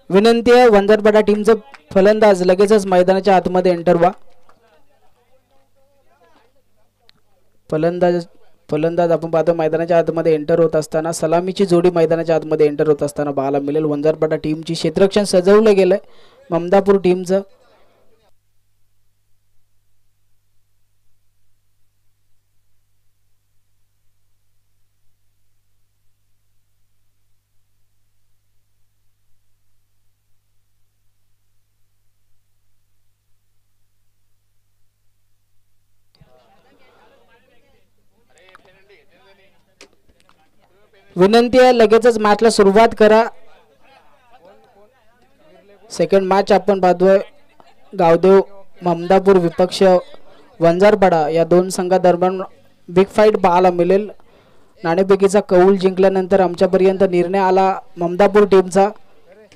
विनंती आहे वंजारपाडा टीमचं फलंदाज लगेचच मैदानाच्या आतमध्ये एंटर व्हा. फलंदाज आपण पाहतो मैदानाच्या आतमध्ये एंटर होत असताना सलामीची जोडी मैदानाच्या आतमध्ये एंटर होत असताना पाहायला मिळेल. वंजारपाडा टीमची क्षेत्ररक्षण सजवलं गेलंय ममदापूर टीमचं. विनंती आहे लगेचच मॅचला सुरुवात करा. सेकंड मॅच आपण पाहतोय गावदेव ममदापूर विपक्ष वंजारपाडा या दोन संघादरम्यान बिग फाईट पाहायला मिळेल. नाणेफेकीचा कौल जिंकल्यानंतर आमच्यापर्यंत निर्णय आला ममदापूर टीमचा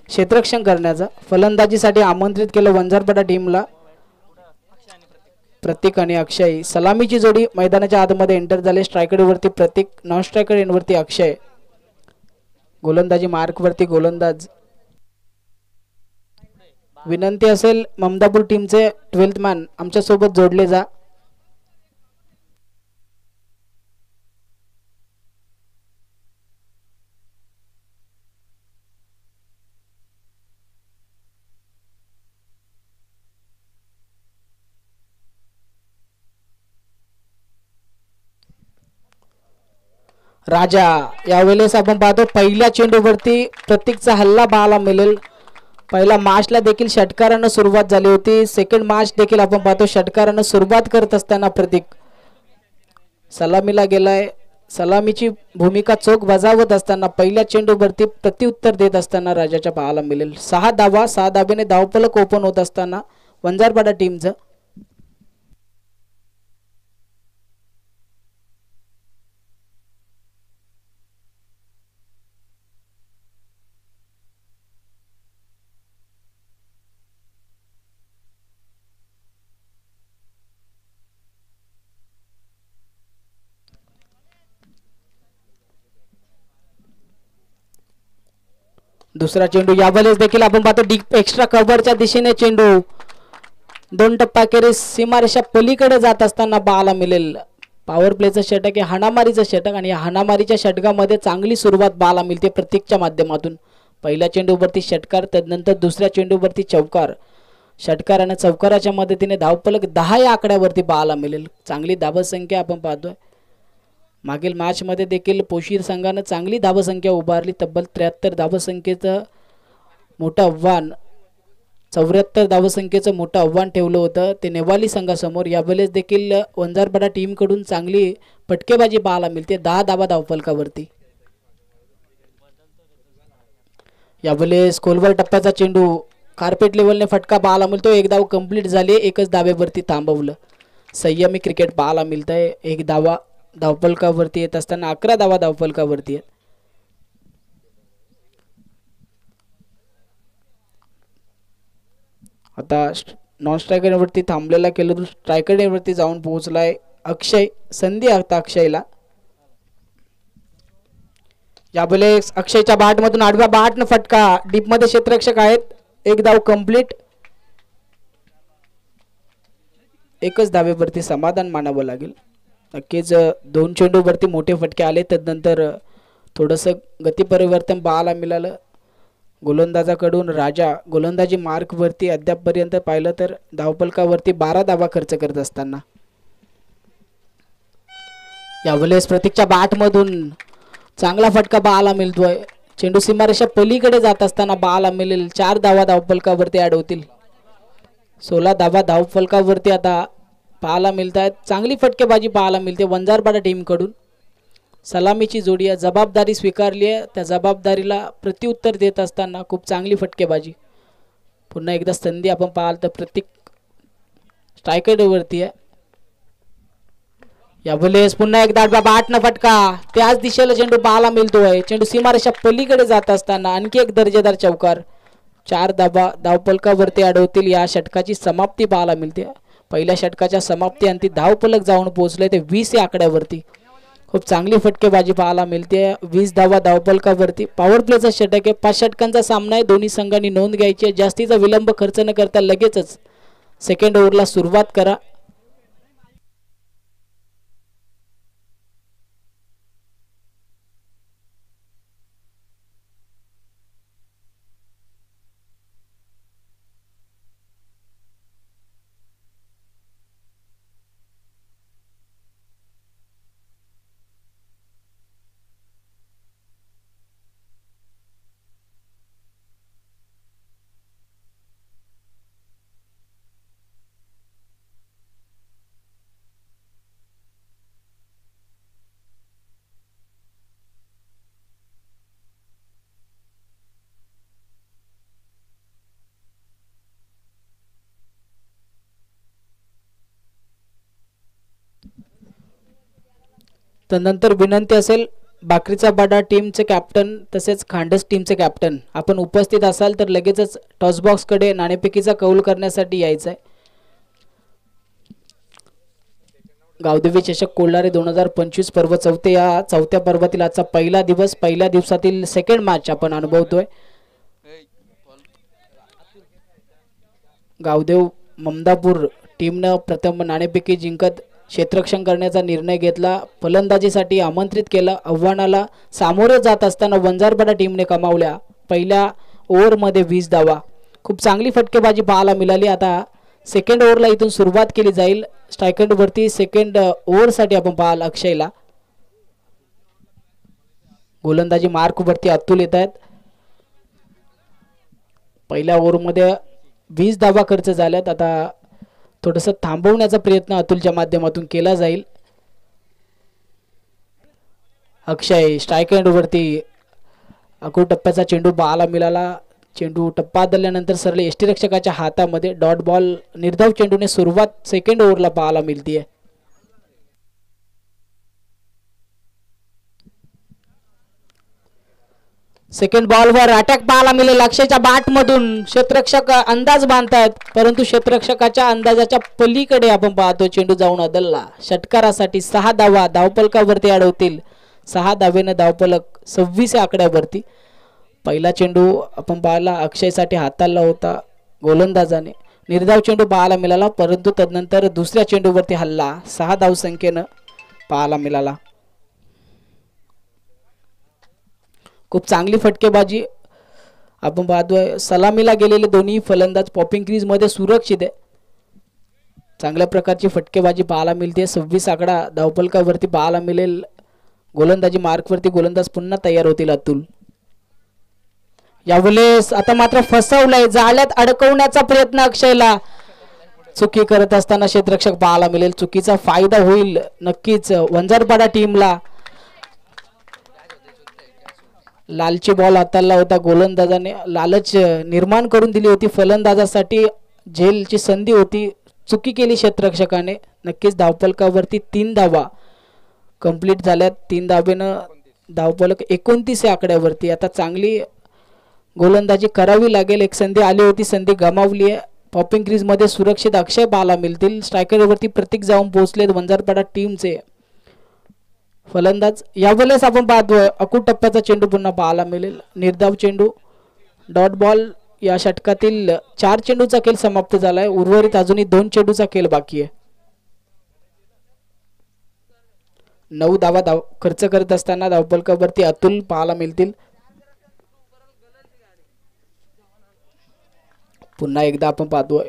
क्षेत्ररक्षण करण्याचा. फलंदाजीसाठी आमंत्रित केलं वंजारपाडा टीमला. प्रतीक आणि अक्षय सलामीची जोडी मैदानाच्या आतमध्ये एंटर झाले. स्ट्रायकर वरती प्रतीक, नॉन स्ट्रायकर एंडवरती अक्षय. गोलंदाजी मार्क वरती गोलंदाज. विनंती असेल ममदापूर टीमचे 12th मॅन आमच्या सोबत जोडले जा. राजा यावेळेस आपण पाहतो पहिल्या चेंडूवरती प्रतीकचा हल्ला पाहायला मिळेल. पहिला मॅचला देखील षटकारानं सुरुवात झाली होती. सेकंड मॅच देखील आपण पाहतो षटकारानं सुरुवात करत असताना प्रतीक सलामीला गेलाय. सलामीची भूमिका चोख बजावत असताना पहिल्या चेंडूवरती प्रत्युत्तर देत असताना राजाच्या पाहायला मिळेल. 6 धावा, 6 धाब्याने धावफलक ओपन होत असताना वंजारपाडा टीमचं. दुसरा चेंडू यावेळेस देखील आपण पाहतो डीप एक्स्ट्रा कव्हरच्या दिशेने चेंडू 2 टप्पा केरी सीमारेषा पलीकडे जात असताना पाहायला मिळेल. पॉवर प्लेचं षटक आहे, हाणामारीचं षटक आणि या हाणामारीच्या षटकामध्ये चांगली सुरुवात पाहायला मिळते प्रतीकच्या माध्यमातून. पहिल्या चेंडूवरती षटकार, त्यानंतर दुसऱ्या चेंडूवरती चौकार. षटकार आणि चौकाराच्या मदतीने धावफलक 10 या आकड्यावरती पाहायला मिळेल. चांगली धावसंख्या आपण पाहतोय. मागील मॅचमध्ये देखील पोशीर संघानं चांगली धावसंख्या उभारली. तब्बल 73 धावसंख्येचं मोठं आव्हान, 74 धावसंख्येचं मोठं आव्हान ठेवलं होतं ते नेवाली संघासमोर. यावेळेस देखील वंजारपाडा टीमकडून चांगली फटकेबाजी पाहायला मिळते 10 धावा धावफलकावरती. यावेळेस खोलवर टप्प्याचा चेंडू कार्पेट लेवलने फटका पाहायला मिळतो. 1 धाव कंप्लीट झाली, 1च धावेवरती थांबवलं. संयमी क्रिकेट पाहायला मिळतंय. 1 धावा धावफलकावरती येत असताना 11 धावा धावफलकावरती आहेत. आता नॉन स्ट्रायकरवरती थांबलेला केलं तर स्ट्रायकरवरती जाऊन पोहोचलाय अक्षय. संधी आता अक्षयला. यावेळेस अक्षयच्या बॅट मधून आडव्या बॅटनं फटका. डीप मध्ये क्षेत्ररक्षक आहेत. 1 धाव कंप्लीट. 1च धावेवरती समाधान मानावं लागेल. नक्कीच 2 चेंडूवरती मोठे फटके आले. त्यानंतर थोडंसं गती परिवर्तन पाहायला मिळालं गोलंदाजाकडून. राजा गोलंदाजी मार्कवरती अद्यापपर्यंत पाहिलं तर धावफलकावरती 12 धावा खर्च करत असताना. यावेळेस प्रतीकच्या बॅटमधून चांगला फटका पाहायला मिळतोय. चेंडू सीमारेषा पलीकडे जात असताना पाहायला मिळेल. 4 धावा धावफलकावरती ऍड होतील. 16 धावा धावफलकावरती आता पाहायला मिळत आहेत. चांगली फटकेबाजी पाहायला मिळते वंजारपाडा टीमकडून. सलामीची जोडी आहे, जबाबदारी स्वीकारली आहे. त्या जबाबदारीला प्रत्युत्तर देत असताना खूप चांगली फटकेबाजी. पुन्हा एकदा संधी आपण पाहाल तर प्रतीक स्ट्रायकरवरती आहे. यावेळेस पुन्हा एकदा बॅटनं फटका. त्याच दिशेला चेंडू पाहायला मिळतोय. चेंडू सीमारेषा पलीकडे जात असताना आणखी एक दर्जेदार चौकार. 4 धावा धावफलकावरती ऍड होतील. या षटकाची समाप्ती पाहायला मिळते. पहिल्या षटकाच्या समाप्ती अंती धावफलक जाऊन पोहोचले ते 20 या आकड्यावरती. खूप चांगली फटकेबाजी पाहायला मिळते. 20 धावा धावपलकावरती. पॉवर प्लेचा षटक आहे. 5 षटकांचा सामना आहे. दोन्ही संघांनी नोंद घ्यायची आहे. जास्तीचा विलंब खर्च न करता लगेचच सेकंड ओव्हरला सुरुवात करा. त्यानंतर विनंती असेल बाकरीचा बाडा टीमचे कॅप्टन तसेच खांडस टीमचे कॅप्टन आपण उपस्थित असाल तर लगेचच टॉस बॉक्स कडे नाणेफेकीचा कौल करण्यासाठी यायचं आहे. गावदेवी चषक कोल्हारे 2025 पर्व चौथ्या पर्वातील आजचा पहिला दिवस. पहिल्या दिवसातील सेकंड मॅच आपण अनुभवतोय. गावदेव ममदापूर टीमनं प्रथम नाणेफेकी जिंकत क्षेत्ररक्षण करण्याचा निर्णय घेतला. फलंदाजीसाठी आमंत्रित केलं. आव्हानाला सामोरे जात असताना वंजारपाडा टीमने कमावल्या पहिल्या ओव्हरमध्ये 20 धावा. खूप चांगली फटकेबाजी पाहायला मिळाली. आता सेकंड ओव्हरला इथून सुरुवात केली जाईल. स्ट्रायकर वरती सेकंड ओव्हरसाठी आपण पाहाल अक्षयला. गोलंदाजी मार्क वरती अतुल येत आहेत. पहिल्या ओव्हरमध्ये 20 धावा खर्च झाल्यात. आता थोडंसं थांबवण्याचा प्रयत्न अतुलच्या माध्यमातून केला जाईल. अक्षय स्ट्राईक एंड वरती अकू टप्प्याचा चेंडू पाहायला मिळाला. चेंडू टप्पा धरल्यानंतर सरळ यष्टीरक्षकाच्या हातामध्ये डॉट बॉल. निर्धाव चेंडूने सुरुवात सेकंड ओव्हरला पाहायला मिळते. सेकंड बॉलवर अटॅक पाहायला मिळेल. अक्षयच्या बॅट मधून क्षेत्ररक्षक अंदाज बांधतायत परंतु क्षेत्ररक्षकाच्या अंदाजाच्या पलीकडे आपण पाहतो चेंडू जाऊन अदलला. षटकारासाठी 6 धावा धावपलकावरती अडवतील. 6 धावेनं धावपलक 26 आकड्यावरती. पहिला चेंडू आपण पाहिला अक्षयसाठी हाताळला होता गोलंदाजाने. निर्धाव चेंडू पाहायला मिळाला परंतु तदनंतर दुसऱ्या चेंडूवरती हल्ला 6 धाव संख्येनं पाहायला मिळाला. खूप चांगली फटकेबाजी आपण पाहतोय. सलामीला गेलेले दोन्ही फलंदाज पॉपिंग क्रीज मध्ये सुरक्षित आहे. चांगल्या प्रकारची फटकेबाजी पाहायला मिळते. 26 आकडा धावपलकावरती पाहायला मिळेल. गोलंदाजी मार्कवरती गोलंदाज पुन्हा तयार होतील अतुल. यावेळेस आता मात्र फसवलंय. जाळ्यात अडकवण्याचा प्रयत्न अक्षयला. चुकी करत असताना क्षेत्ररक्षक पाहायला मिळेल. चुकीचा फायदा होईल नक्कीच वंजारपाडा टीमला. लालची बॉल हाताळला होता गोलंदाजाने. लालच निर्माण करून दिली होती फलंदाजासाठी. झेलची संधी होती. चुकी केली क्षेत्ररक्षकाने. नक्कीच धावपलकावरती 3 धावा कंप्लीट झाल्यात. 3 धावेनं धावपलक 29 आकड्यावरती. आता चांगली गोलंदाजी करावी लागेल. एक संधी आली होती, संधी गमावली आहे. पॉपिंग क्रीज मध्ये सुरक्षित अक्षय पाहायला मिळतील. स्ट्रायकरवरती प्रतीक जाऊन पोहोचलेत वंजारपाडा टीमचे फलंदाज. यावेळेस आपण पाहतोय अकूट टप्प्याचा चेंडू पुन्हा पाहायला मिळेल. निर्धाव चेंडू डॉट बॉल. या षटकातील 4 चेंडूचा खेळ समाप्त झालाय. उर्वरित अजूनही 2 चेंडूचा खेळ बाकी आहे. 9 धावा खर्च करत असताना धावपलकावरती अतुल पाहायला मिळतील. पुन्हा एकदा आपण पाहतोय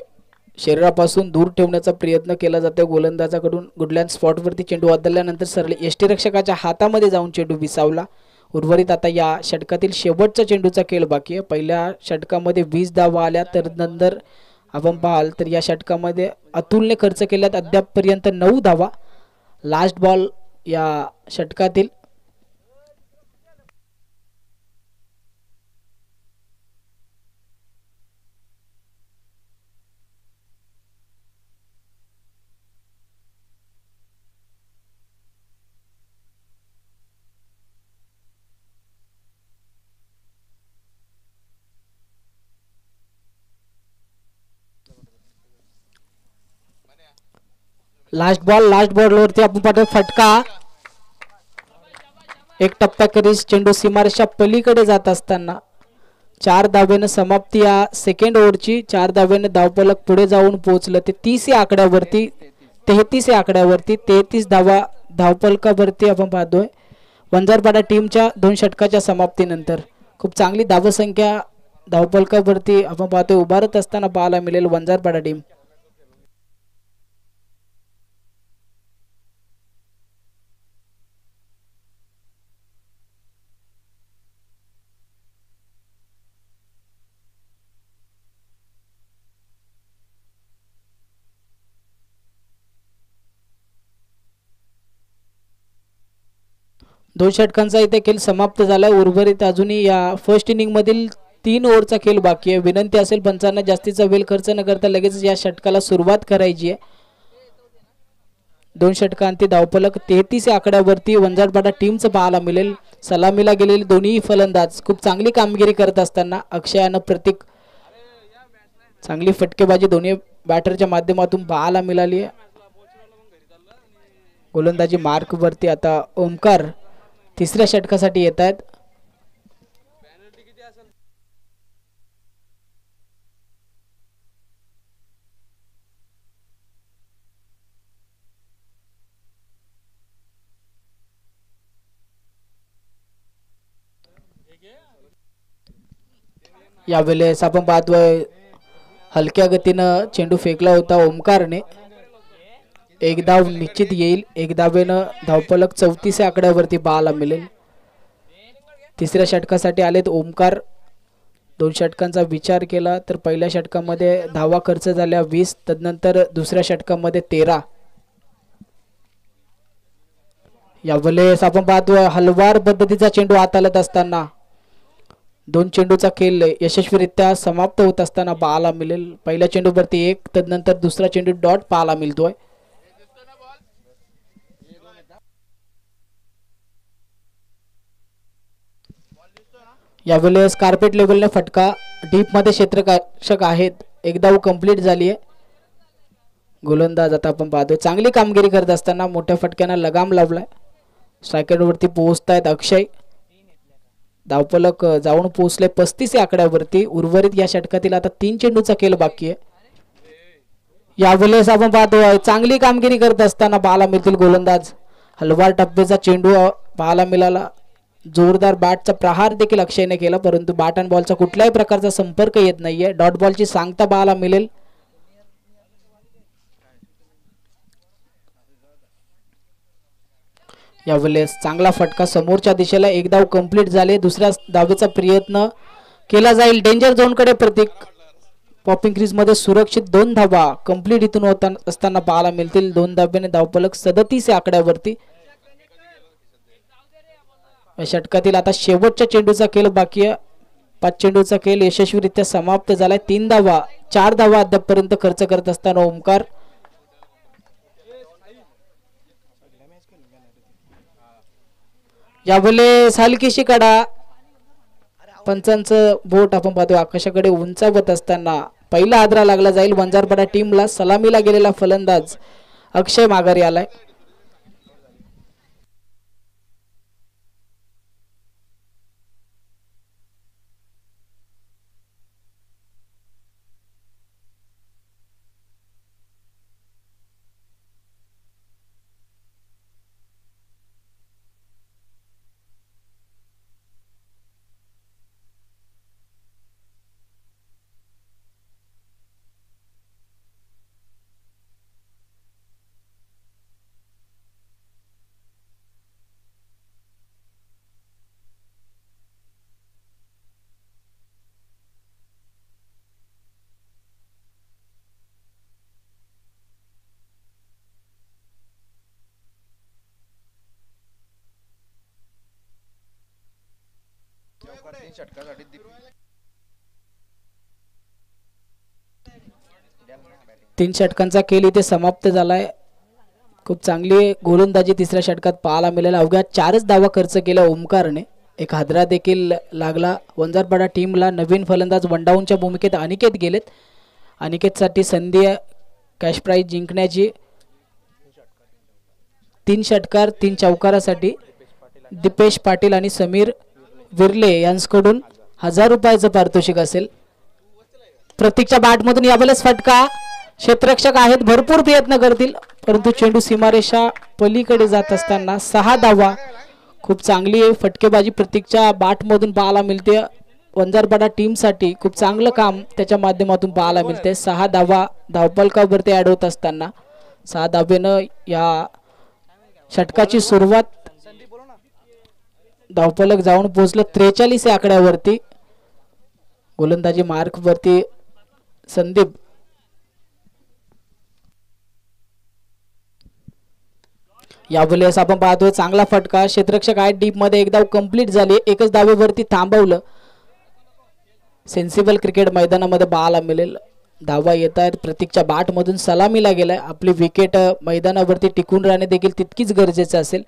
शरीरापासून दूर ठेवण्याचा प्रयत्न केला जातो गोलंदाजाकडून. गुडलँड स्पॉटवरती चेंडू बदलल्यानंतर सरळ यष्टीरक्षकाच्या हातामध्ये जाऊन चेंडू विसावला. उर्वरित आता या षटकातील शेवटच्या चेंडूचा खेळ बाकी आहे. पहिल्या षटकामध्ये 20 धावा आल्या तर नंतर आपण पाहाल तर या षटकामध्ये अतुलने खर्च केल्यात अद्यापपर्यंत 9 धावा. लास्ट बॉल या षटकातील. लास्ट बॉलवरती आपण पाहतो फटका. एक टप्प्याखेरीज चेंडू सीमारेषा पलीकडे जात असताना 4 धावेनं समाप्ती या सेकंड ओव्हरची. 4 धावेनं धावफलक पुढे जाऊन पोहोचलं ते 30 या आकड्यावरती. 33 या आकड्यावरती 33 धावा धावफलकावरती आपण पाहतोय वंजारपाडा टीमच्या 2 षटकाच्या समाप्तीनंतर. खूप चांगली धावसंख्या धावफलकावरती आपण पाहतोय उभारत असताना पाहायला मिळेल वंजारपाडा टीम. दोन षटकांचा इथे खेळ समाप्त झाला. उर्वरित अजूनही या फर्स्ट इनिंग मधील 3 ओव्हरचा खेळ बाकी आहे. विनंती असेल पंचांना जास्तीचा वेळ खर्च न करता लगेच या षटकाला सुरुवात करायची आहे. 2 षटकांती धावफलक 33 या आकड्यावरती वंजारपाडा टीमचं पाहायला मिळेल. सलामीला गेलेले दोन्ही फलंदाज खूप चांगली कामगिरी करत असताना अक्षय आणि प्रतीक चांगली फटकेबाजी दोन्ही बॅटरच्या माध्यमातून पाहायला मिळाली आहे. गोलंदाजी मार्क वरती आता ओमकार तिसऱ्या षटकासाठी येत आहेत. यावेळेस आपण पाहतोय हलक्या गतीनं चेंडू फेकला होता ओमकारने. एक धाव निश्चित येईल. एक धावेनं धावफलक 34 या आकड्यावरती पाहायला मिळेल. तिसऱ्या षटकासाठी आलेत ओमकार. 2 षटकांचा विचार केला तर पहिल्या षटकामध्ये धावा खर्च झाल्या 20. तदनंतर दुसऱ्या षटकामध्ये 13. यावेळेस आपण पाहतोय हलवार पद्धतीचा चेंडू हाताळत असताना 2 चेंडूचा खेळ यशस्वीरित्या समाप्त होत असताना पाहायला मिळेल. पहिल्या चेंडूवरती 1 तदनंतर दुसरा चेंडू डॉट पाहायला मिळतोय. यावेळेस कार्पेट लेवलने फटका डीप मध्ये क्षेत्ररक्षक आहेत. एक धाव कंप्लीट झाली आहे. गोलंदाज आता आपण पाहतोय चांगली कामगिरी करत असताना मोठ्या फटक्यानं लगाम लावलाय. स्ट्रायकर वरती पोहोचतायत अक्षय. धावफलक जाऊन पोहोचले 35 या आकड्यावरती. उर्वरित या षटकातील आता 3 चेंडूचा खेळ बाकी आहे. यावेळेस आपण पाहतोय चांगली कामगिरी करत असताना पाहायला मिळतील गोलंदाज. हलवार टप्प्याचा चेंडू पाहायला मिळाला. जोरदार बॅटचा प्रहार देखील अक्षयने केला परंतु बॅट अँड बॉलचा कुठल्याही प्रकारचा संपर्क येत नाहीये. डॉट बॉलची सांगता पाहायला मिळेल. यावेळेस चांगला फटका समोरच्या दिशेला. एक धाव कंप्लीट झाले. दुसऱ्या धावेचा प्रयत्न केला जाईल. डेंजर झोन कडे प्रतीक पॉपिंग क्रीज मध्ये सुरक्षित 2 धावा कंप्लीट इथून होत असताना पाहायला मिळतील. 2 धाब्याने धावफलक 37 या आकड्यावरती. षटकातील आता शेवटच्या चेंडूचा खेळ बाकी आहे. 5 चेंडूचा खेळ यशस्वीरित्या समाप्त झालाय. 3 धावा 4 धावा अद्यापपर्यंत खर्च करत असताना ओमकार. यावेळेस हलकीशी कडा पंचांचं बोट आपण पाहतो आकाशाकडे उंचावत असताना पहिला आदरा लागला जाईल वंजारपाडा टीमला. सलामीला गेलेला फलंदाज अक्षय माघारी आलाय. तीन षटकांचा खेळ इथे समाप्त झालाय. खूप चांगली गोलंदाजी तिसऱ्या षटकात पाहायला मिळाली. अवघ्या 4च धावा खर्च केल्या ओमकारने. एक हादरा देखील लागला वंजारपाडा टीमला. नवीन फलंदाज वनडाऊनच्या भूमिकेत अनिकेत गेलेत. अनिकेतसाठी संधी कॅश प्राइज जिंकण्याची. 3 षटकार 3 चौकारासाठी दीपेश पाटील आणि समीर विर्ले यांच्याकडून 1000 रुपयाचं पारितोषिक असेल. प्रतीकच्या बॅटमधून यावेळेस फटका. क्षेत्ररक्षक आहेत, भरपूर प्रयत्न करतील परंतु चेंडू सीमारेषा पलीकडे जात असताना 6 धावा. खूप चांगली फटकेबाजी प्रतीकच्या बॅटमधून पाहायला मिळते. वंजारपाडा टीम साठी खूप चांगलं काम त्याच्या माध्यमातून पाहायला मिळते. 6 धावा धावफलकावरती ऍड होत असताना 6 धावेनं या षटकाची सुरुवात. धावफलक जाऊन पोहोचलं 43 या आकड्यावरती. गोलंदाजी मार्क वरती संदीप. यावेळेस आपण पाहतोय चांगला फटका. क्षेत्ररक्षक आहे डीप मध्ये. एक धाव कंप्लीट झाली. एकच धावेवरती थांबवलं. सेन्सिबल क्रिकेट मैदानामध्ये पाहायला मिळेल. धावा येत आहेत. प्रतीकच्या बॅट मधून सलामीला गेलाय. आपली विकेट मैदानावरती टिकून राहणे देखील तितकीच गरजेचं असेल.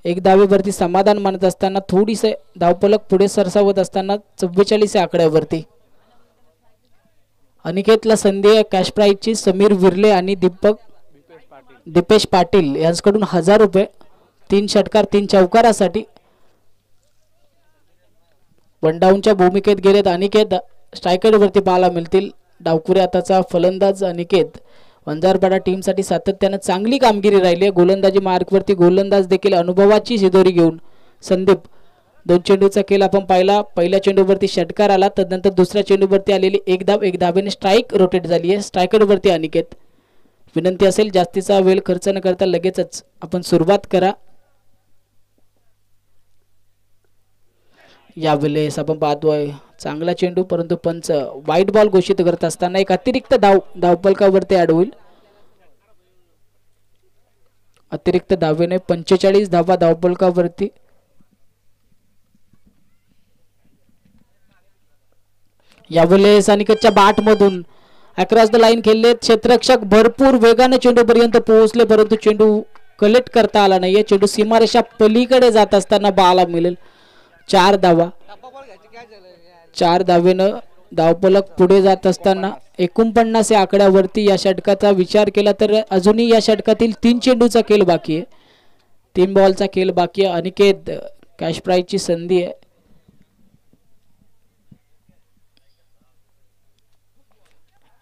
एक धावेवरती समाधान मानत असताना थोडीसे धावफलक पुढे सरसावत असताना 44 या आकड्यावरती. अनिकेतला संधी आहे कॅश प्राईजची. समीर विर्ले आणि दीपेश पाटील यांच्याकडून 1000 रुपये. 3 षटकार 3 चौकारासाठी. वन डाऊनच्या भूमिकेत गेलेत अनिकेत. स्ट्रायकर वरती पाहायला मिळतील. डावखुरे हाताचा फलंदाज अनिकेत. वंजारपाडा टीम साठी सातत्याने चांगली कामगिरी राहिली. गोलंदाजी मार्कवरती गोलंदाज देखील अनुभवाची शिदोरी घेऊन संदीप. 2 चेंडूचा खेळ आपण पाहिला. पहिल्या चेंडूवरती षटकार आला. तदनंतर दुसऱ्या चेंडूवरती आलेली एक धाव. एक धावेने स्ट्राईक रोटेट झाली आहे. स्ट्रायकर वरती अनिकेत. विनंती असेल जास्तीचा वेळ खर्च न करता लगेचच आपण सुरुवात करा. यावेळेस आपण पाहतोय चांगला चेंडू परंतु पंच वाईट बॉल घोषित करत असताना एक अतिरिक्त धावफलकावरती ऍड होईल. अतिरिक्त धावेने 45 धावा धावफलकावरती. यावेळेस अनिकेतच्या बॅट मधून अक्रॉस द लाईन खेळले. क्षेत्ररक्षक भरपूर वेगाने चेंडू पर्यंत पोहोचले परंतु चेंडू कलेक्ट करता आला नाहीये. चेंडू सीमारेषा पलीकडे जात असताना पाहायला मिळेल 4 धावा. 4 धावेनं धावफलक पुढे जात असताना 49 या आकड्यावरती. या षटकाचा विचार केला तर अजूनही या षटकातील 3 चेंडूचा खेळ बाकी आहे. 3 बॉलचा खेळ बाकी आहे. अनिकेत कॅश प्राईजची संधी आहे.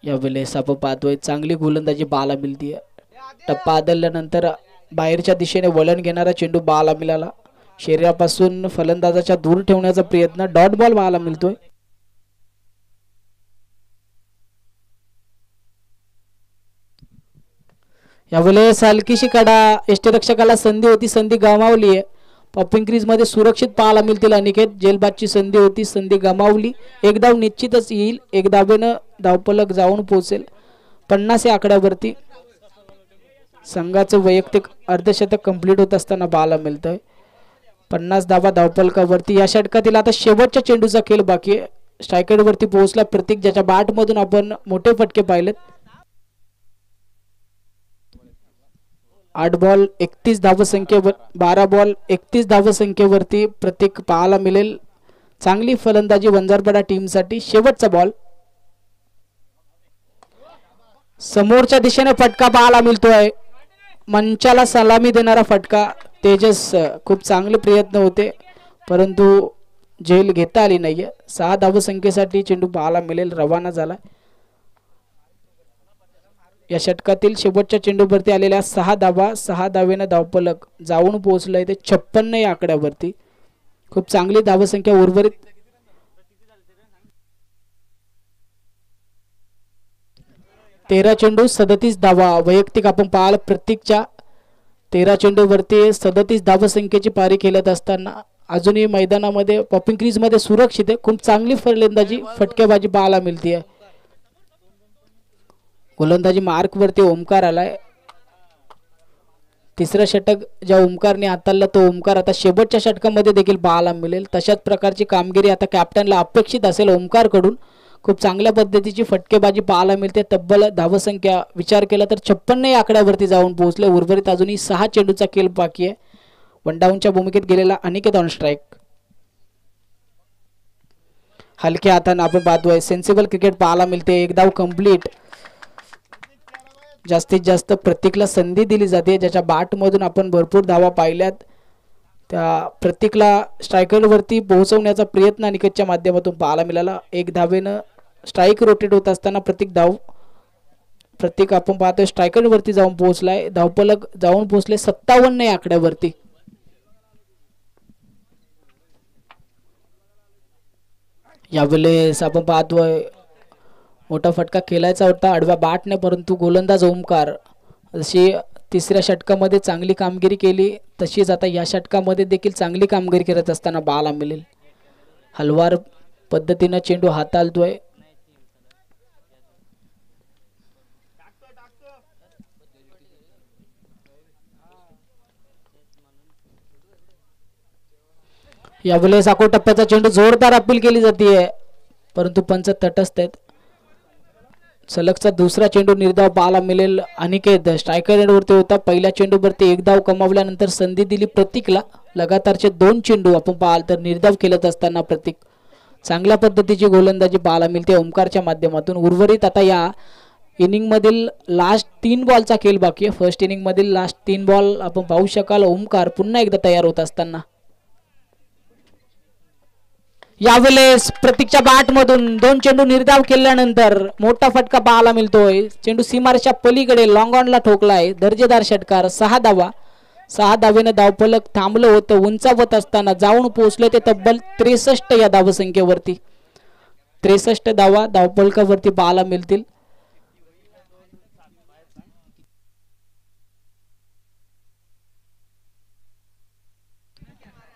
यावेळेस आपण पाहतोय चांगली गोलंदाजी पाहायला मिळते. टप्पा आदळल्यानंतर बाहेरच्या दिशेने वळण घेणारा चेंडू पाहायला मिळाला. शरीरापासून फलंदाजाच्या दूर ठेवण्याचा प्रयत्न. डॉट बॉल पाहायला मिळतोय. यावेळेस हलकीशी कडा. यष्टीरक्षकाला संधी होती. संधी गमावली आहे. पॉपिंग क्रीज मध्ये सुरक्षित पाहायला मिळतील अनिकेत. जेलबादची संधी होती. संधी गमावली. एक धाव निश्चितच येईल. एक धावेनं धावफलक जाऊन पोहोचेल 50 या आकड्यावरती. संघाचं वैयक्तिक अर्धशतक कंप्लीट होत असताना पाहायला मिळतंय. 50 धावा धावफलकावरती. या षटकातील आता शेवटच्या चेंडूचा खेळ बाकी आहे. स्ट्रायकर वरती पोहोचला प्रतीक ज्याच्या बॅट मधून आपण मोठे फटके पाहिलेत. 8 बॉल 31 धावसंख्येवर 12 बॉल 31 धावसंख्येवरती प्रतीक पाहायला मिळेल. चांगली फलंदाजी वंजारपाडा टीम साठी. शेवटचा बॉल. समोरच्या दिशेने फटका पाहायला मिळतोय. मंचाला सलामी देणारा फटका. तेजस खूप चांगले प्रयत्न होते परंतु झेल घेता आली नाहीये. 6 धावसंख्येसाठी चेंडू पाहायला मिळेल. रवाना झाला. या षटकातील शेवटच्या चेंडूवरती आलेल्या 6 धावा. 6 धावेनं धावफलक जाऊन पोहोचलंय ते 56 या आकड्यावरती. खूप चांगली धावसंख्या उर्वरित. तेरा चेंडू 37 धावा वैयक्तिक आपण पाहाल. प्रतीकच्या 13 चेंडूवरती 37 धावसंख्येची पारी खेळत असताना अजूनही मैदानामध्ये पॉपिंग क्रीज मध्ये सुरक्षित आहे. खूप चांगली फलंदाजी फटकेबाजी पाहायला मिळते. गोलंदाजी मार्क वरती ओमकार आलाय. तिसरं षटक ज्या ओमकारने हाताळलं तो ओमकार आता शेवटच्या षटकामध्ये देखील पाहायला मिळेल. तशाच प्रकारची कामगिरी आता कॅप्टनला अपेक्षित असेल ओमकार कडून. खूप चांगल्या पद्धतीची फटकेबाजी पाहायला मिळते. तब्बल धावसंख्या विचार केला तर 56 या आकड्यावरती जाऊन पोहोचले. उर्वरित अजूनही 6 चेंडूचा खेळ बाकी आहे. वन डाऊनच्या भूमिकेत गेलेला अनिकेत ऑन स्ट्राईक. हलक्या हाताने आपण पाहतोय सेन्सिबल क्रिकेट पाहायला मिळते. एक धाव कंप्लीट. जास्तीत जास्त प्रतीकला संधी दिली जाते ज्याच्या बॅट मधून आपण भरपूर धावा पाहिल्यात. त्या प्रतीकला स्ट्रायकरवरती पोहोचवण्याचा प्रयत्न निकटच्या माध्यमातून पाहायला मिळाला. एक धावेनं स्ट्राईक रोटेट होत असताना प्रतीक आपण पाहतोय स्ट्रायकरवरती जाऊन पोहोचलाय. धावफलक जाऊन पोहोचले 57 या आकड्यावरती. यावेळेस आपण पाहतोय मोठा फटका खेळायचा होता आडव्या बॅटने, परंतु गोलंदाज ओमकार जशी तिसऱ्या षटकामध्ये चांगली कामगिरी केली तशीच आता या षटकामध्ये देखील चांगली कामगिरी करत असताना पाहायला मिळेल. हलवार पद्धतीने चेंडू हाताळतोय. यावेळेस आखो टप्प्याचा चेंडू जोरदार अपील केली जाते, परंतु पंच तटस्थ आहेत. सलगचा दुसरा चेंडू निर्धाव पाहायला मिळेल. अनिकेत स्ट्रायकर एंडवरती होता. पहिल्या चेंडूवरती एक धाव कमावल्यानंतर संधी दिली प्रतीकला. लगातारचे 2 चेंडू आपण पाहाल तर निर्धाव खेळत असताना प्रतीक चांगल्या पद्धतीची गोलंदाजी पाहायला मिळते ओमकारच्या माध्यमातून. उर्वरित आता या इनिंग मधील लास्ट 3 बॉलचा खेळ बाकी आहे. फर्स्ट इनिंग मधील लास्ट 3 बॉल आपण पाहू शकाल. ओमकार पुन्हा एकदा तयार होत असताना यावेळेस प्रतीकच्या बॅट मधून 2 चेंडू निर्धाव केल्यानंतर मोठा फटका पाहायला मिळतोय. चेंडू सीमारेषा पलीकडे लॉंग ऑनला ठोकलाय. दर्जेदार षटकार. 6 धावा. 6 धावेने धावफलक थांबलं होतं. उंचावत असताना जाऊन पोहोचले ते तब्बल 63 या धावसंख्येवरती. 63 धावा धावफलकावरती पाहायला मिळतील.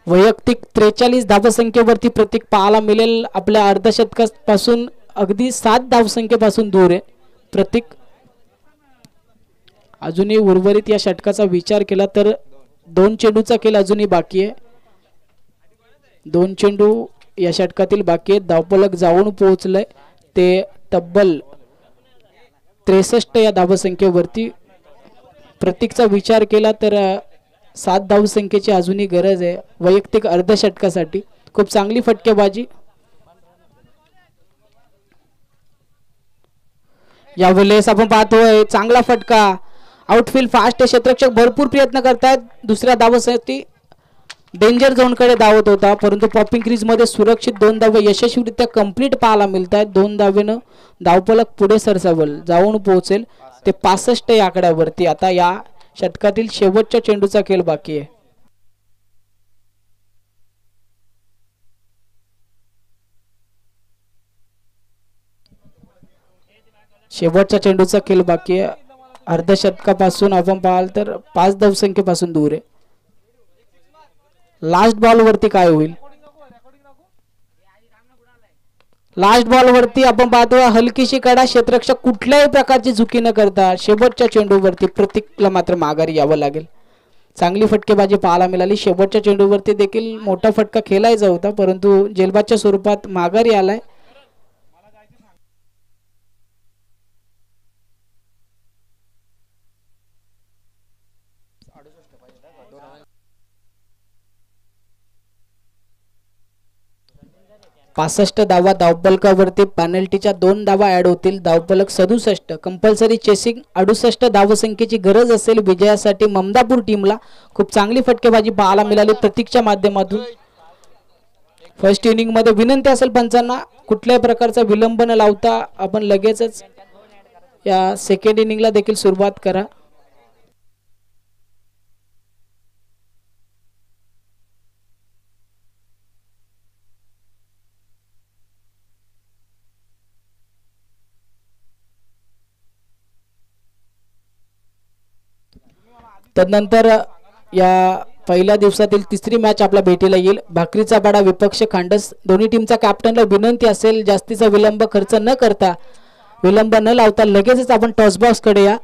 वैयक्तिक 43 धावसंख्येवरती प्रतीक पाहायला मिळेल. आपल्या अर्धशतकापासून अगदी 7 धावसंख्येपासून दूर आहे प्रतीक. अजूनही उर्वरित या षटकाचा विचार केला तर 2 चेंडूचा खेळ अजूनही बाकी आहे. 2 चेंडू या षटकातील बाकी आहेत. धावफलक जाऊन पोहोचलंय ते तब्बल 63 या धावसंख्येवरती. प्रतीकचा विचार केला तर 7 धावसंख्येची अजूनही गरज आहे वैयक्तिक अर्धषटकासाठी. खूप चांगली फटकेबाजी. यावेळेस आपण पाहतोय चांगला फटका. आउटफील्ड फास्ट क्षेत्ररक्षक भरपूर प्रयत्न करतायत. दुसऱ्या धावासाठी डेंजर झोन कडे धावत होता, परंतु पॉपिंग क्रीज मध्ये सुरक्षित 2 धावे यशस्वीरित्या कंप्लीट पाहायला मिळतात. 2 धावेनं धावफलक पुढे सरसावल जाऊन पोहोचेल ते 65 या आकड्यावरती. आता या षटकातील शेवटच्या चेंडूचा खेळ बाकी आहे. शेवटच्या चेंडूचा खेळ बाकी आहे. अर्धशतकापासून आपण पाहाल तर 5 धावसंख्येपासून दूर आहे. लास्ट बॉल वरती काय होईल. लास्ट बॉल वरती आपण पाहतो हलकीशी कडा. क्षेत्ररक्षक कुठल्याही प्रकारची चुकी न करता शेवटच्या चेंडूवरती प्रतीकला मात्र माघारी यावं लागेल. चांगली फटकेबाजी पाहायला मिळाली. शेवटच्या चेंडूवरती देखील मोठा फटका खेळायचा होता, परंतु जेलबादच्या स्वरूपात माघारी आलाय. पासष्ट धावा धावफलकावरती. पेनल्टीच्या 2 धावा ऍड होतील. धावफलक 67. कंपल्सरी चेसिंग 68 धावसंख्येची गरज असेल विजयासाठी ममदापूर टीमला. खूप चांगली फटकेबाजी पाहायला मिळाली प्रतीकच्या माध्यमातून. फर्स्ट इनिंग मध्ये विनंती असेल पंचांना कुठल्याही प्रकारचा विलंब न लावता आपण लगेचच या सेकंड इनिंगला देखील सुरुवात करा. तदनंतर या पहिल्या दिवसातील तिसरी मॅच आपल्या भेटीला येईल. भाकरीचा पाडा विपक्ष खांडस. दोन्ही टीमचा कॅप्टनला विनंती असेल जास्तीचा विलंब खर्च न करता विलंब न लावता लगेचच आपण टॉस बॉक्स कडे या.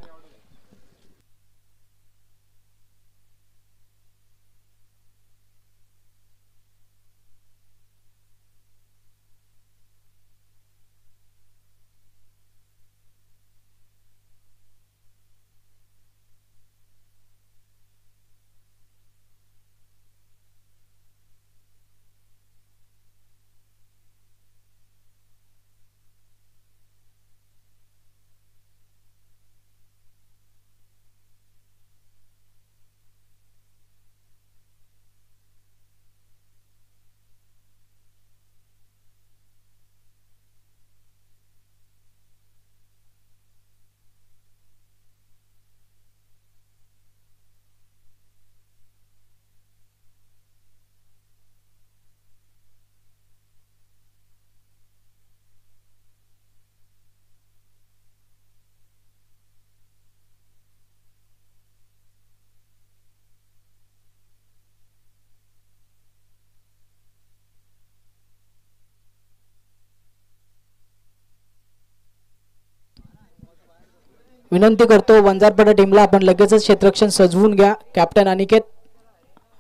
विनंती करतो वंजारपाडा टीमला आपण लगेचच क्षेत्ररक्षण सजवून घ्या. कॅप्टन अनिकेत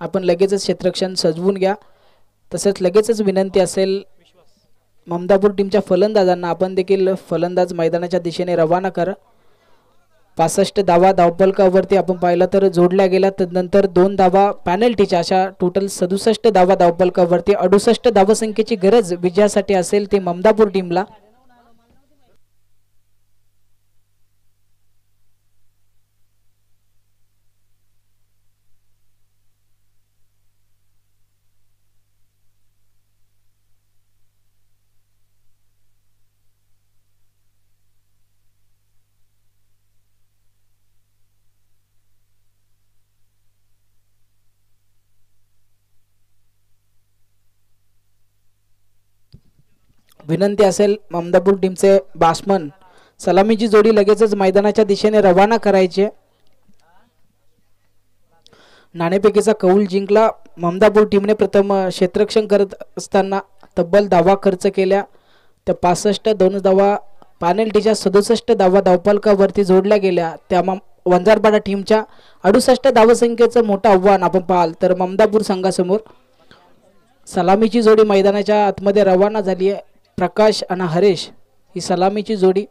आपण लगेचच क्षेत्ररक्षण सजवून घ्या. तसेच लगेचच विनंती असेल ममदापूर टीमच्या फलंदाजांना आपण देखील फलंदाज मैदानाच्या दिशेने रवाना करा. 65 धावा धावफलकावरती आपण पाहिलं तर जोडल्या गेल्या. तदनंतर 2 धावा पॅनल्टीच्या अशा टोटल 67 धावा धावफलकावरती 68 धावसंख्येची गरज विजयासाठी असेल ती ममदापूर टीमला. विनंती असेल ममदापूर टीमचे बॅट्समन सलामीची जोडी लगेचच मैदानाच्या दिशेने रवाना करायची. नाणेफेकीचा कौल जिंकला ममदापूर टीमने. प्रथम क्षेत्ररक्षण करत असताना तब्बल धावा खर्च केल्या. त्या 65 2 धावा पॅनल्टीच्या 67 धावा धावफलकावरती जोडल्या गेल्या. त्या वंजारपाडा टीमच्या 68 धावसंख्येचं मोठं आव्हान आपण पाहाल तर ममदापूर संघासमोर. सलामीची जोडी मैदानाच्या आतमध्ये रवाना झाली आहे. प्रकाश आणि हरेश ही सलामीची जोडी.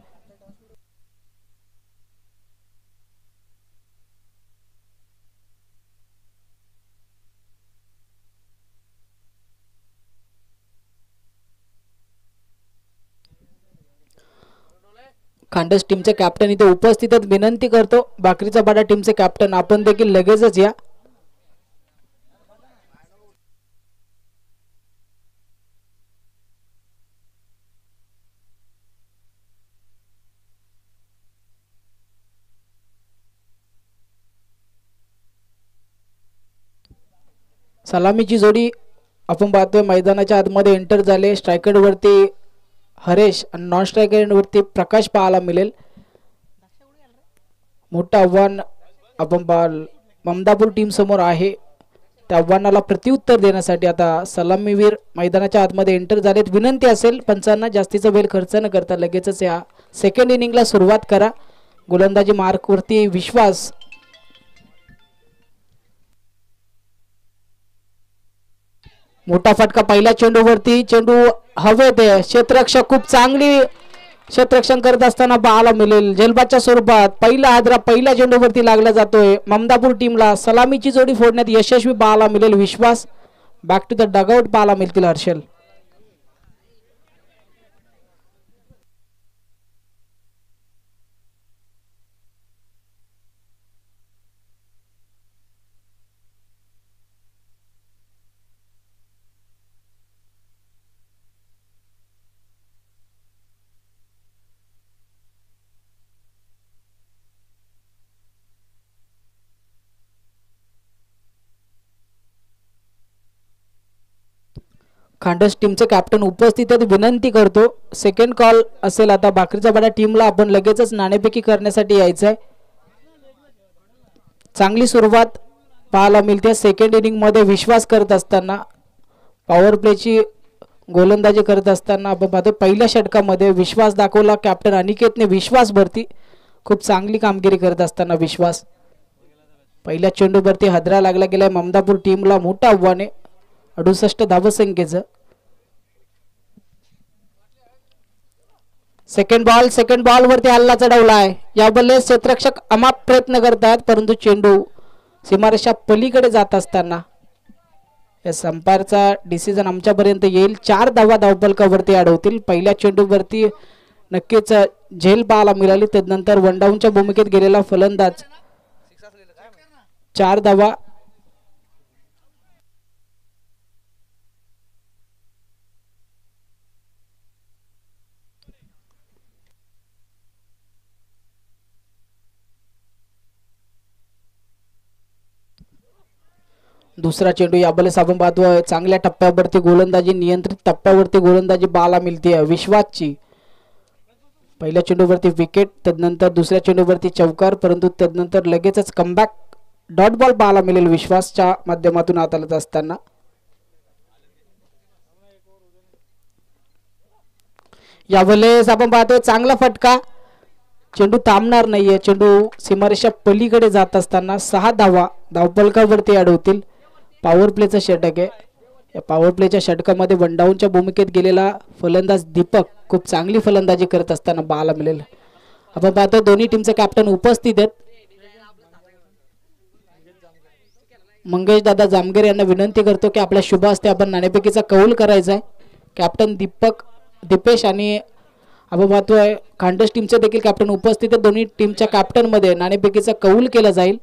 खांडस टीमचे कॅप्टन इथे उपस्थित आहेत. विनंती करतो बाकरीचा पाडा टीमचे कॅप्टन आपण देखील लगेचच या. सलामीची जोडी आपण पाहतोय मैदानाच्या आतमध्ये एंटर झाले. स्ट्रायकर वरती हरेश आणि नॉन स्ट्रायकर वरती प्रकाश पाहायला मिळेल. मोठं आव्हान आपण पाहाल ममदापूर टीम समोर आहे. त्या आव्हानाला प्रत्युत्तर देण्यासाठी आता सलामीवीर मैदानाच्या आतमध्ये एंटर झालेत. विनंती असेल पंचांना जास्तीचा वेळ खर्च न करता लगेचच या सेकंड इनिंगला सुरुवात करा. गोलंदाजी मार्क वरती विश्वास. मोठा फटका पहिल्या चेंडूवरती. चेंडू हवेत आहे. क्षेत्ररक्षक खूप चांगली क्षेत्ररक्षण करत असताना पाहायला मिळेल. जलबाच्या स्वरूपात पहिला हादरा पहिल्या चेंडूवरती लागला जातोय. ममदापूर टीमला सलामीची जोडी फोडण्यात यशस्वी पाहायला मिळेल. विश्वास बॅक टू द डगआउट पाहायला मिळतील. हर्षल खांडस टीमचे कॅप्टन उपस्थित आहेत. विनंती करतो सेकंड कॉल असेल आता बाकरीचा पाडा टीमला आपण लगेचच नाणेफेकी करण्यासाठी यायचं आहे. चांगली सुरुवात पाहायला मिळते सेकंड इनिंग मध्ये. विश्वास करत असताना पॉवर प्लेची गोलंदाजी करत असताना आपण पाहतो पहिल्या षटकामध्ये विश्वास दाखवला कॅप्टन अनिकेतने. विश्वास भरती खूप चांगली कामगिरी करत असताना विश्वास पहिल्या चेंडूवरती हादरा लागला गेलाय. ममदापूर टीमला मोठं आव्हान आहे 68 धावसंख्येचं. सेकंड बॉल वरती हल्ला चढवलाय. याबद्दल क्षेत्ररक्षक अमाप प्रयत्न करतात परंतु चेंडू सीमारेषा पलीकडे जात असताना या संपारचा डिसिजन आमच्यापर्यंत येईल. 4 धावा धावफलकावरती अडवतील. पहिल्या चेंडूवरती नक्कीच झेल पाहायला मिळाली. त्यानंतर वन डाऊनच्या भूमिकेत गेलेला फलंदाज 4 धावा. दुसरा चेंडू याबद्दल आपण पाहतोय चांगल्या टप्प्यावरती गोलंदाजी नियंत्रित टप्प्यावरती गोलंदाजी पाहायला मिळते विश्वासची. पहिल्या चेंडूवरती विकेट तदनंतर दुसऱ्या चेंडूवरती चौकार परंतु तदनंतर लगेचच कमबॅक डॉट बॉल पाहायला मिळेल विश्वासच्या माध्यमातून हाताळत असताना. यावेळेस आपण पाहतोय चांगला फटका चेंडू थांबणार नाहीये. चेंडू सीमारेषा पलीकडे जात असताना 6 धावा धावफलकावरती अडवतील. पॉवर प्लेचा षटक आहे. या पॉवर प्लेच्या षटकामध्ये वन डाऊनच्या भूमिकेत गेलेला फलंदाज दीपक खूप चांगली फलंदाजी करत असताना पाहायला मिळेल. आपण पाहतो दोन्ही टीमचे कॅप्टन उपस्थित आहेत. मंगेश दादा जामगेर यांना विनंती करतो की आपल्या शुभ हस्ते आपण नाणेफेकीचा कौल करायचा आहे. कॅप्टन दीपेश आणि आपण पाहतोय खांडस टीमचे देखील कॅप्टन उपस्थित आहेत. दोन्ही टीमच्या कॅप्टन मध्ये नाणेफेकीचा कौल केला जाईल.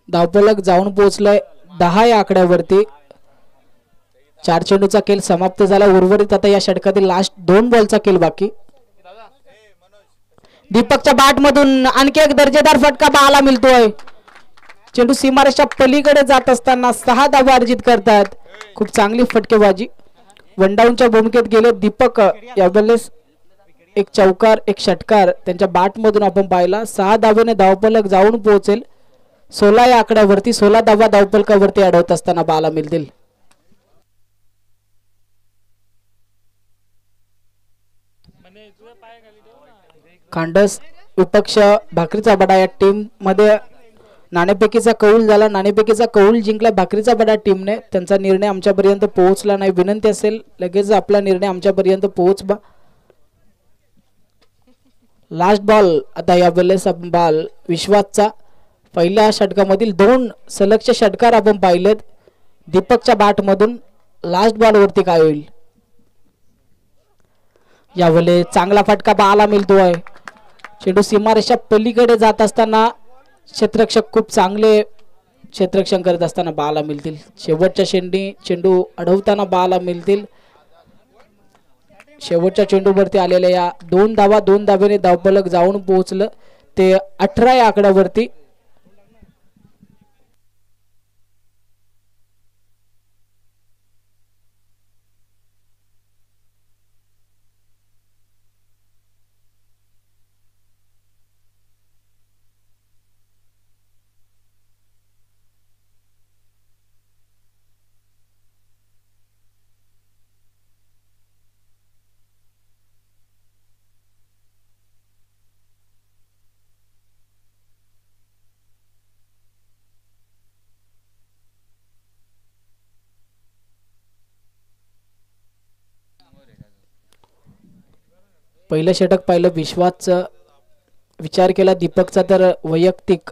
धावफलक जाऊन पोहोचलाय 10 या आकड्यावरती. 4 चेंडूचा खेळ समाप्त झाला. उर्वरित आता या षटकातील लास्ट 2 बॉलचा खेळ बाकी. दीपकच्या बॅट मधून आणखी एक दर्जेदार फटका पाहायला मिळतोय. चेंडू सीमारेषा पलीकडे जात असताना 6 धावा अर्जित करतात. खूप चांगली फटकेबाजी. वन डाऊनच्या भूमिकेत गेले दीपक. यावेळेस एक चौकार एक षटकार त्यांच्या बॅट मधून आपण पाहिला. 6 धावेने धावफलक जाऊन पोहोचेल. 16 या आकड्यावरती 16 धावा धावफलकावरती अडवत असताना पाहायला मिळतील. खांडस विपक्ष भाकरीचा बडा या टीम मध्ये नाणेफेकीचा कौल झाला. नाणेफेकीचा कौल जिंकला भाकरीचा बडा टीमने. त्यांचा निर्णय आमच्यापर्यंत पोहोचला नाही. विनंती असेल लगेच आपला निर्णय आमच्यापर्यंत पोहोचवा. लास्ट बॉल आता यावेळेस आपण बॉल विश्वासचा. पहिल्या षटकामधील 2 सलगचे षटकार आपण पाहिलेत. दीपकच्या बॅट मधून लास्ट बॉल वरती काय होईल. यावेळेस चांगला फटका पाहायला मिळतोय. चेंडू सीमारेषा पलीकडे जात असताना क्षेत्ररक्षक खूप चांगले क्षेत्ररक्षण करत असताना पाहायला मिळतील. शेवटच्या चेंडू अडवताना पाहायला मिळतील. शेवटच्या चेंडूवरती आलेल्या या 2 धावा 2 धावेने धावफलक जाऊन पोहोचलं ते 18 या आकड्यावरती. पहिलं षटक पाहिलं विश्वासचं. विचार केला दीपकचा तर वैयक्तिक